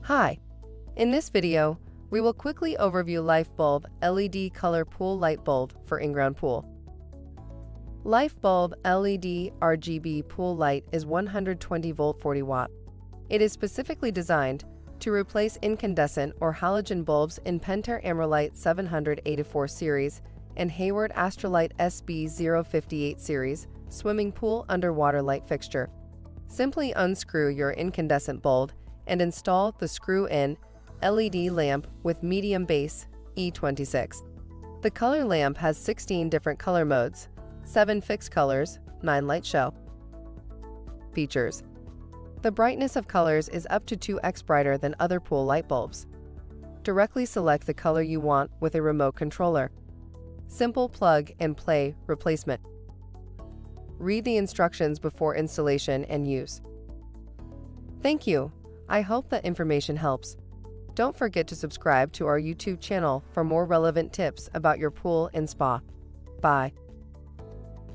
Hi, in this video, we will quickly overview Life Bulb LED Color Pool Light Bulb for Inground Pool. Life Bulb LED RGB Pool Light is 120 volt 40 watt. It is specifically designed to replace incandescent or halogen bulbs in Pentair Amerlite 784 series and Hayward Astrolite SB058 series swimming pool underwater light fixture. Simply unscrew your incandescent bulb and install the screw-in LED lamp with medium base E26. The color lamp has 16 different color modes, 7 fixed colors, 9 light show. Features: the brightness of colors is up to 2x brighter than other pool light bulbs. Directly select the color you want with a remote controller. Simple plug-and-play replacement. Read the instructions before installation and use. Thank you. I hope that information helps. Don't forget to subscribe to our YouTube channel for more relevant tips about your pool and spa. Bye.